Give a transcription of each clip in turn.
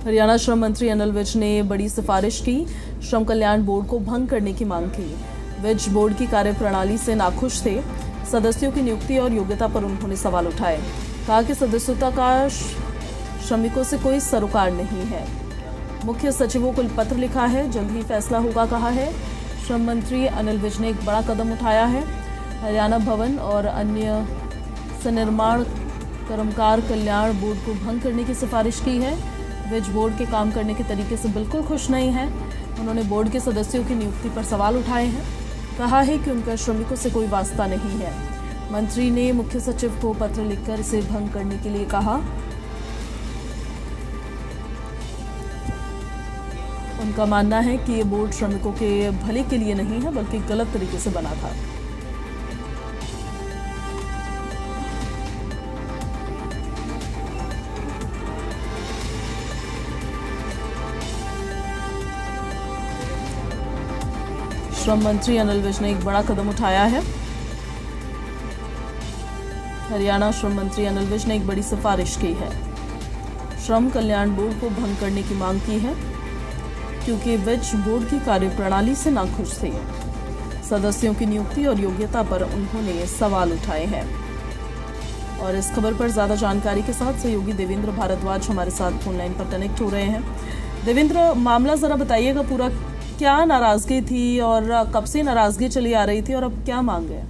हरियाणा श्रम मंत्री अनिल विज ने बड़ी सिफारिश की। श्रम कल्याण बोर्ड को भंग करने की मांग की। विज बोर्ड की कार्यप्रणाली से नाखुश थे। सदस्यों की नियुक्ति और योग्यता पर उन्होंने सवाल उठाए। कहा कि सदस्यता का श्रमिकों से कोई सरोकार नहीं है। मुख्य सचिवों को पत्र लिखा है, जल्द ही फैसला होगा, कहा है। श्रम मंत्री अनिल विज ने एक बड़ा कदम उठाया है। हरियाणा भवन और अन्य सनिर्माण कर्मकार कल्याण बोर्ड को भंग करने की सिफारिश की है। विज बोर्ड के काम करने के तरीके से बिल्कुल खुश नहीं है। उन्होंने बोर्ड के सदस्यों की नियुक्ति पर सवाल उठाए हैं। कहा है कि उनका श्रमिकों से कोई वास्ता नहीं है। मंत्री ने मुख्य सचिव को पत्र लिखकर इसे भंग करने के लिए कहा। उनका मानना है कि ये बोर्ड श्रमिकों के भले के लिए नहीं है, बल्कि गलत तरीके से बना था। श्रम मंत्री अनिल विज ने एक बड़ा कदम उठाया है। हरियाणा श्रम मंत्री अनिल विज ने एक बड़ी सिफारिश की है। श्रम कल्याण बोर्ड को भंग करने की मांग की है, क्योंकि विज बोर्ड की कार्यप्रणाली से नाखुश थे। सदस्यों की नियुक्ति और योग्यता पर उन्होंने सवाल उठाए हैं। और इस खबर पर ज्यादा जानकारी के साथ सहयोगी देवेंद्र भारद्वाज हमारे साथ फोन लाइन पर कनेक्ट हो रहे हैं। देवेंद्र, मामला जरा बताइएगा पूरा, क्या नाराजगी थी और कब से नाराजगी चली आ रही थी और अब क्या मांग है?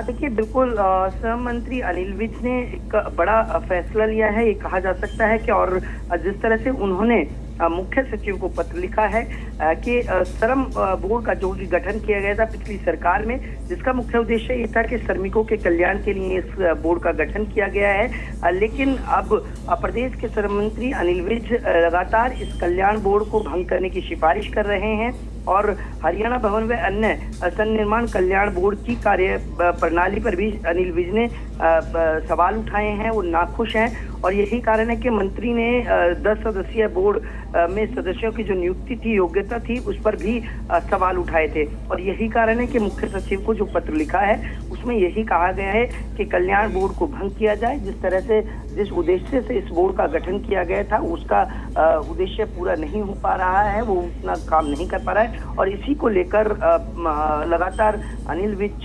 देखिए, बिल्कुल श्रम मंत्री अनिल विज ने एक बड़ा फैसला लिया है, ये कहा जा सकता है कि और जिस तरह से उन्होंने मुख्य सचिव को पत्र लिखा है कि श्रम बोर्ड का जो गठन किया गया था पिछली सरकार में, जिसका मुख्य उद्देश्य ये था कि श्रमिकों के कल्याण के लिए इस बोर्ड का गठन किया गया है। लेकिन अब प्रदेश के श्रम मंत्री अनिल विज लगातार इस कल्याण बोर्ड को भंग करने की सिफारिश कर रहे हैं और हरियाणा भवन व अन्य सन्निर्माण कल्याण बोर्ड की कार्य प्रणाली पर भी अनिल विज ने सवाल उठाए हैं। वो नाखुश हैं और यही कारण है कि मंत्री ने 10 सदस्यीय बोर्ड में सदस्यों की जो नियुक्ति थी, योग्यता थी, उस पर भी सवाल उठाए थे। और यही कारण है कि मुख्य सचिव को जो पत्र लिखा है उसमें यही कहा गया है कि कल्याण बोर्ड को भंग किया जाए। जिस तरह से जिस उद्देश्य से इस बोर्ड का गठन किया गया था उसका उद्देश्य पूरा नहीं हो पा रहा है, वो उतना काम नहीं कर पा रहा है। और इसी को लेकर लगातार अनिल विज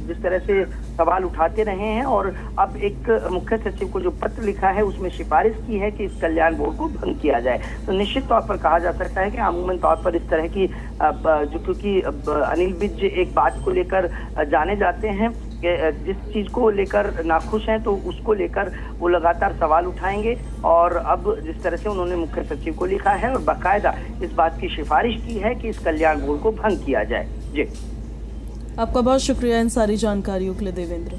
जिस तरह से सवाल उठाते रहे हैं और अब एक मुख्य सचिव को जो पत्र लिखा है उसमें सिफारिश की है कि इस कल्याण बोर्ड को भंग किया जाए। तो निश्चित तौर पर कहा जा सकता है कि अमूमन तौर पर इस तरह की जो, क्योंकि अनिल विज एक बात को लेकर जाने जाते हैं कि जिस चीज को लेकर नाखुश हैं तो उसको लेकर वो लगातार सवाल उठाएंगे। और अब जिस तरह से उन्होंने मुख्य सचिव को लिखा है और बाकायदा इस बात की सिफारिश की है कि इस कल्याण बोर्ड को भंग किया जाए। जी, आपका बहुत शुक्रिया इन सारी जानकारियों के लिए देवेंद्र।